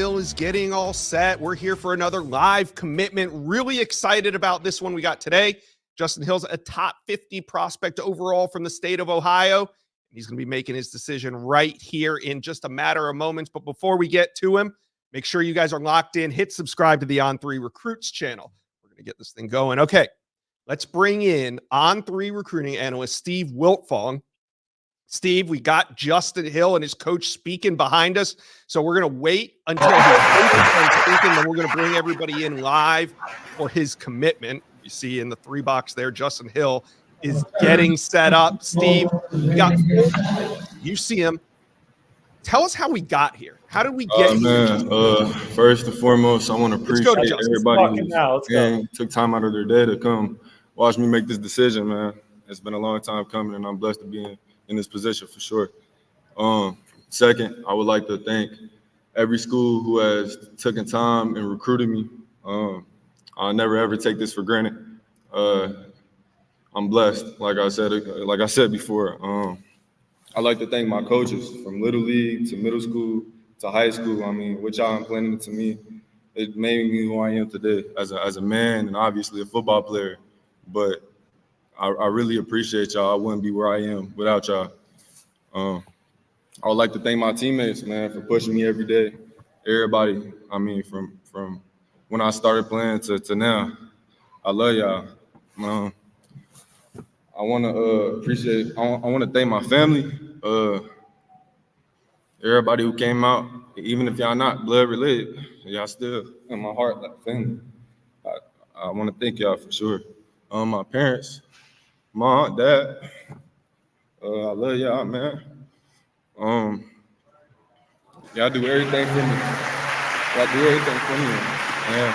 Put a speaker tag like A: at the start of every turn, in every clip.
A: Hill is getting all set. We're here for another live commitment. Really excited about this one we got today. Justin Hill's a top 50 prospect overall from the state of Ohio. He's going to be making his decision right here in just a matter of moments. But before we get to him, make sure you guys are locked in. Hit subscribe to the On3 Recruits channel. We're going to get this thing going. Okay, let's bring in On3 recruiting analyst Steve Wiltfong. Steve, we got Justin Hill and his coach speaking behind us. So we're going to wait until his coach is done speaking. Then we're going to bring everybody in live for his commitment. You see in the 3 box there, Justin Hill is getting set up. Steve, you see him. Tell us how we got here. How did we get here?
B: First and foremost, I want to appreciate everybody who took time out of their day to come watch me make this decision, man. It's been a long time coming, and I'm blessed to be in this position for sure. Second, I would like to thank every school who has taken time and recruited me. I'll never ever take this for granted. I'm blessed, like I said before. I'd like to thank my coaches from Little League to middle school to high school. I mean, what y'all implemented to me, it made me who I am today as a man and obviously a football player. But I really appreciate y'all. I wouldn't be where I am without y'all. I would like to thank my teammates, man, for pushing me every day. Everybody, I mean, from when I started playing to now, I love y'all. I want to I want to thank my family, everybody who came out, even if y'all not blood related, y'all still in my heart like family. I want to thank y'all for sure. My parents, mom, dad, I love y'all, man. Y'all do everything for me. And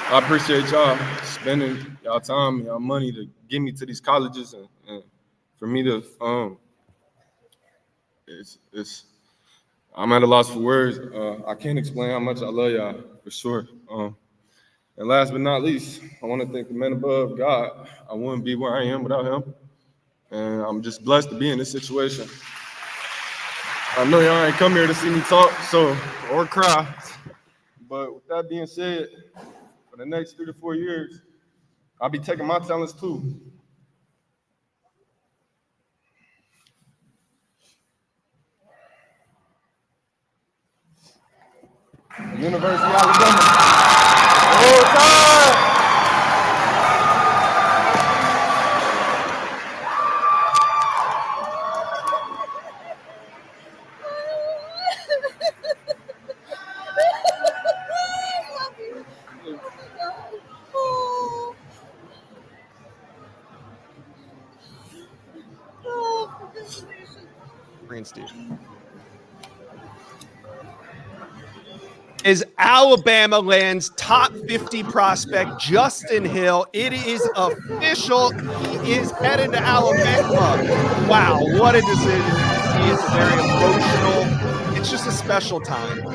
B: I appreciate y'all spending y'all time and y'all money to get me to these colleges, and for me to I'm at a loss for words. I can't explain how much I love y'all for sure. And last but not least, I want to thank the man above, God. I wouldn't be where I am without him, and I'm just blessed to be in this situation. I know y'all ain't come here to see me talk or cry, but with that being said, for the next 3 to 4 years, I'll be taking my talents too. University of Alabama. Roll Tide!
A: Is Alabama lands top 50 prospect Justin Hill. It is official. He is headed to Alabama. Wow, what a decision. It's very emotional. It's just a special time.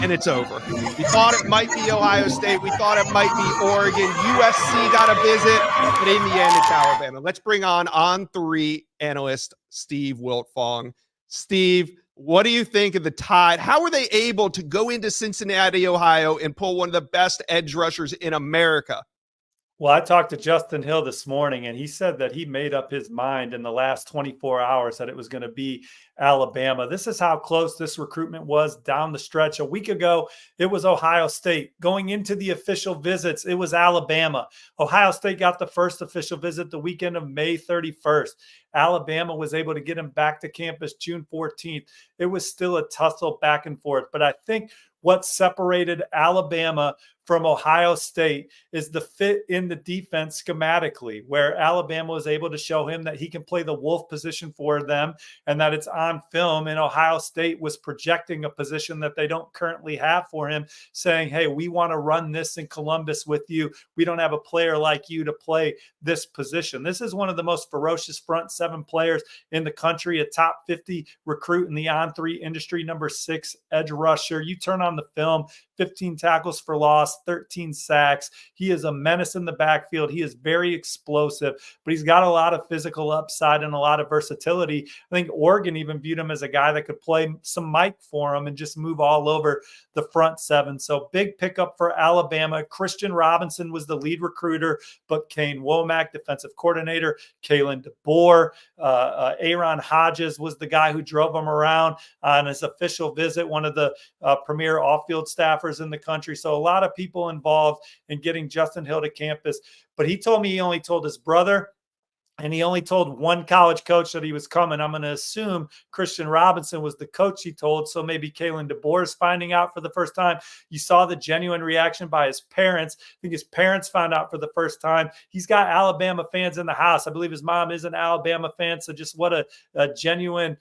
A: And it's over. We thought it might be Ohio State. We thought it might be Oregon. USC got a visit, but in the end, it's Alabama. Let's bring on 3 analyst Steve Wiltfong. Steve, what do you think of the Tide? How were they able to go into Cincinnati, Ohio, and pull one of the best edge rushers in America?
C: Well, I talked to Justin Hill this morning, and he said that he made up his mind in the last 24 hours that it was going to be Alabama. This is how close this recruitment was down the stretch. A week ago, it was Ohio State. Going into the official visits, it was Alabama. Ohio State got the first official visit the weekend of May 31st. Alabama was able to get him back to campus June 14th. It was still a tussle back and forth, but I think what separated Alabama from Ohio State is the fit in the defense schematically, where Alabama was able to show him that he can play the wolf position for them and that it's on film. And Ohio State was projecting a position that they don't currently have for him, saying, hey, we want to run this in Columbus with you. We don't have a player like you to play this position. This is one of the most ferocious front 7 players in the country, a top 50 recruit in the On3 industry, number 6 edge rusher. You turn on the film, 15 tackles for loss, 13 sacks. He is a menace in the backfield. He is very explosive, but he's got a lot of physical upside and a lot of versatility. I think Oregon even Saban viewed him as a guy that could play some Mike for him and just move all over the front seven. So big pickup for Alabama. Christian Robinson was the lead recruiter, but Kane Womack, defensive coordinator, Kalen DeBoer, Aaron Hodges was the guy who drove him around on his official visit, one of the premier off-field staffers in the country. So a lot of people involved in getting Justin Hill to campus. But he told me he only told his brother, and he only told one college coach that he was coming. I'm going to assume Christian Robinson was the coach he told. So maybe Kalen DeBoer is finding out for the first time. You saw the genuine reaction by his parents. I think his parents found out for the first time. He's got Alabama fans in the house. I believe his mom is an Alabama fan. So just what a genuine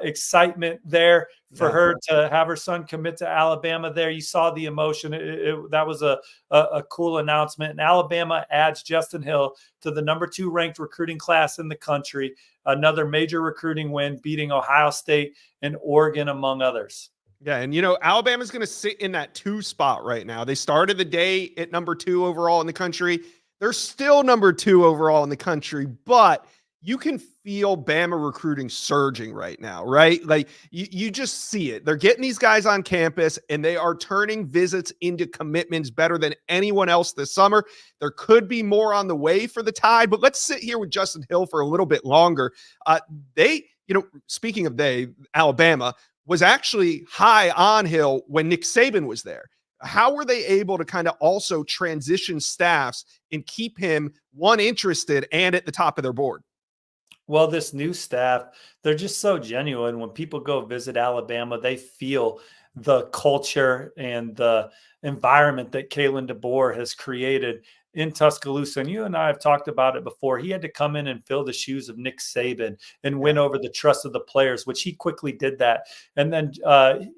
C: excitement there for her to have her son commit to Alabama there. You saw the emotion. That was a cool announcement. And Alabama adds Justin Hill to the number 2 ranked recruiting class in the country. Another major recruiting win, beating Ohio State and Oregon, among others.
A: Yeah, and Alabama's going to sit in that 2 spot right now. They started the day at number 2 overall in the country. They're still number 2 overall in the country, but you can feel Bama recruiting surging right now, right? Like you just see it. They're getting these guys on campus and they are turning visits into commitments better than anyone else this summer. There could be more on the way for the Tide, but let's sit here with Justin Hill for a little bit longer. Speaking of Alabama was actually high on Hill when Nick Saban was there. How were they able to kind of also transition staffs and keep him interested and at the top of their board?
C: Well, this new staff, they're just so genuine. When people go visit Alabama, they feel the culture and the environment that Kalen DeBoer has created in Tuscaloosa. And you and I have talked about it before. He had to come in and fill the shoes of Nick Saban and win over the trust of the players, which he quickly did that. And then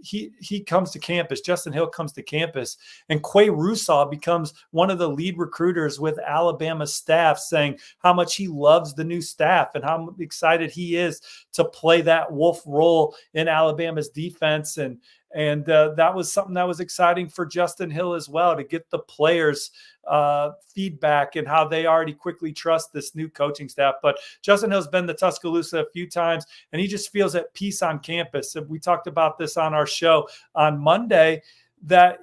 C: he comes to campus. Justin Hill comes to campus, and Quay Russaw becomes one of the lead recruiters with Alabama staff, saying how much he loves the new staff and how excited he is to play that wolf role in Alabama's defense. And that was something that was exciting for Justin Hill as well, to get the players' feedback and how they already quickly trust this new coaching staff. But Justin Hill's been to Tuscaloosa a few times, and he just feels at peace on campus. And we talked about this on our show on Monday, that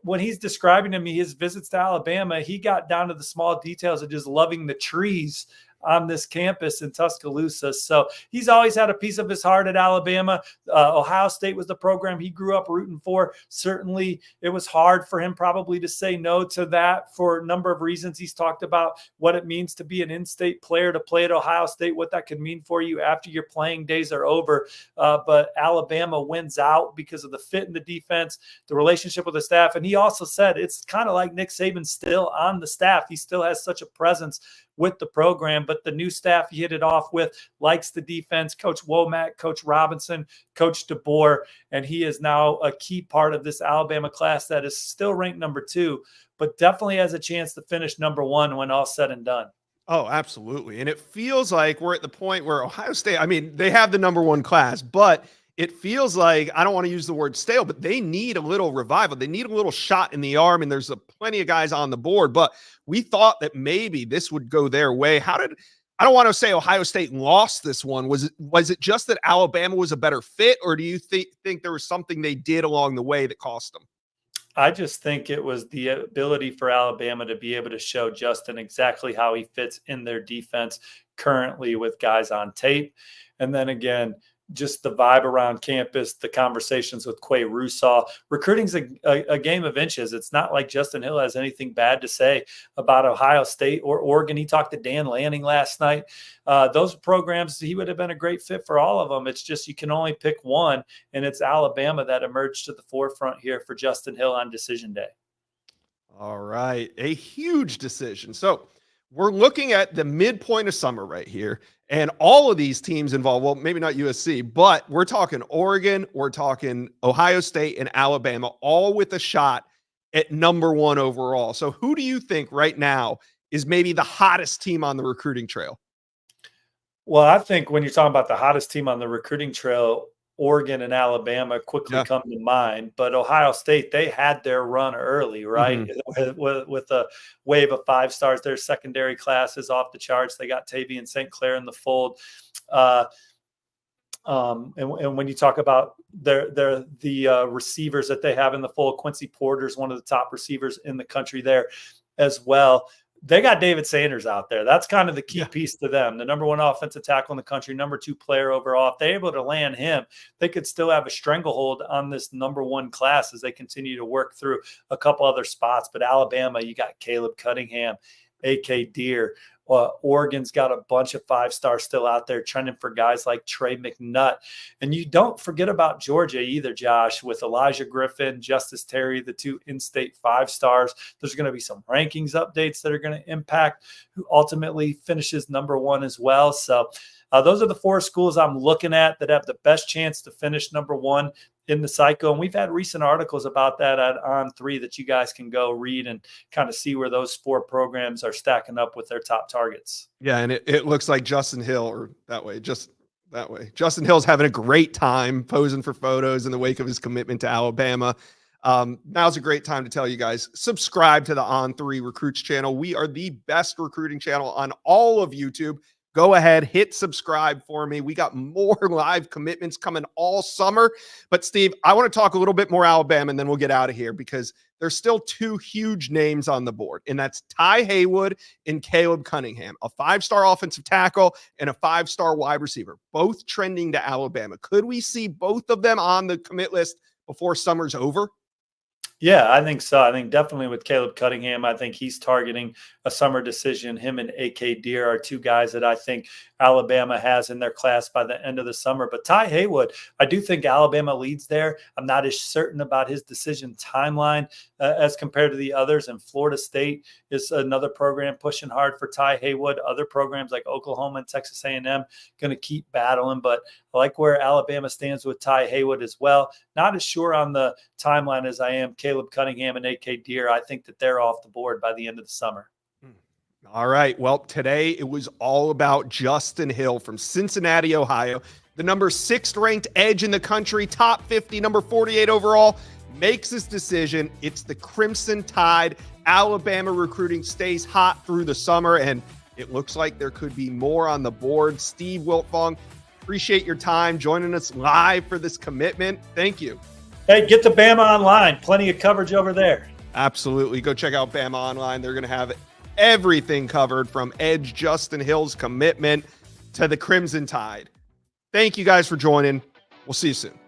C: when he's describing to me his visits to Alabama, he got down to the small details of just loving the trees on this campus in Tuscaloosa. So he's always had a piece of his heart at Alabama. Ohio State was the program he grew up rooting for. Certainly it was hard for him probably to say no to that for a number of reasons. He's talked about what it means to be an in-state player, to play at Ohio State, what that could mean for you after your playing days are over. But Alabama wins out because of the fit in the defense, the relationship with the staff. And he also said it's kind of like Nick Saban still on the staff. He still has such a presence with the program, but the new staff he hit it off with likes the defense. Coach Womack, Coach Robinson, Coach DeBoer, and he is now a key part of this Alabama class that is still ranked number 2, but definitely has a chance to finish number 1 when all said and done.
A: Oh, absolutely. And it feels like we're at the point where Ohio State, I mean, they have the number 1 class, but it feels like, I don't want to use the word stale, but they need a little revival. They need a little shot in the arm, and there's plenty of guys on the board, but we thought that maybe this would go their way. I don't want to say Ohio State lost this one. Was it just that Alabama was a better fit, or do you think there was something they did along the way that cost them?
C: I just think it was the ability for Alabama to be able to show Justin exactly how he fits in their defense currently with guys on tape. And then again, just the vibe around campus, the conversations with Quay Russaw. Recruiting's a game of inches. It's not like Justin Hill has anything bad to say about Ohio State or Oregon. He talked to Dan Lanning last night. Those programs, he would have been a great fit for all of them. It's just you can only pick one, and it's Alabama that emerged to the forefront here for Justin Hill on decision day.
A: All right, a huge decision. So we're looking at the midpoint of summer right here, and all of these teams involved, well, maybe not USC, but we're talking Oregon, we're talking Ohio State and Alabama, all with a shot at number 1 overall. So who do you think right now is maybe the hottest team on the recruiting trail?
C: Well, I think when you're talking about the hottest team on the recruiting trail, Oregon and Alabama quickly come to mind, but Ohio State, they had their run early, right? Mm-hmm. With a wave of 5 stars, their secondary class is off the charts. They got Tavian St. Clair in the fold. And when you talk about the receivers that they have in the fold, Quincy Porter's one of the top receivers in the country there as well. They got David Sanders out there. That's kind of the key piece to them. The number 1 offensive tackle in the country, number 2 player overall. If they're able to land him, they could still have a stranglehold on this number 1 class as they continue to work through a couple other spots. But Alabama, you got Caleb Cunningham, A.K. Deere. Oregon's got a bunch of 5-stars still out there trending for guys like Trey McNutt. And you don't forget about Georgia either, Josh, with Elijah Griffin, Justice Terry, the 2 in-state 5-stars. There's going to be some rankings updates that are going to impact who ultimately finishes number 1 as well. So those are the 4 schools I'm looking at that have the best chance to finish number 1 in the cycle. And we've had recent articles about that at On3 that you guys can go read and kind of see where those 4 programs are stacking up with their top targets.
A: Yeah, and it looks like Justin Hill, or that way, just that way. Justin Hill's having a great time posing for photos in the wake of his commitment to Alabama. Now's a great time to tell you guys, subscribe to the On3 Recruits channel. We are the best recruiting channel on all of YouTube. Go ahead, hit subscribe for me. We got more live commitments coming all summer. But Steve, I want to talk a little bit more Alabama, and then we'll get out of here because there's still 2 huge names on the board, and that's Ty Haywood and Caleb Cunningham, a 5-star offensive tackle and a 5-star wide receiver, both trending to Alabama. Could we see both of them on the commit list before summer's over?
C: Yeah, I think so. I think definitely with Caleb Cunningham, I think he's targeting a summer decision. Him and A.K. Deere are 2 guys that I think Alabama has in their class by the end of the summer. But Ty Haywood, I do think Alabama leads there. I'm not as certain about his decision timeline as compared to the others. And Florida State is another program pushing hard for Ty Haywood. Other programs like Oklahoma and Texas A&M going to keep battling. But I like where Alabama stands with Ty Haywood as well. Not as sure on the timeline as I am Caleb Cunningham and A.K. Deere. I think that they're off the board by the end of the summer.
A: All right. Well, today it was all about Justin Hill from Cincinnati, Ohio, the number 6th ranked edge in the country, top 50, number 48 overall, makes his decision. It's the Crimson Tide. Alabama recruiting stays hot through the summer, and it looks like there could be more on the board. Steve Wiltfong, appreciate your time joining us live for this commitment. Thank you.
C: Hey, get to Bama Online. Plenty of coverage over there.
A: Absolutely. Go check out Bama Online. They're going to have everything covered from edge Justin Hill's commitment to the Crimson Tide. Thank you guys for joining. We'll see you soon.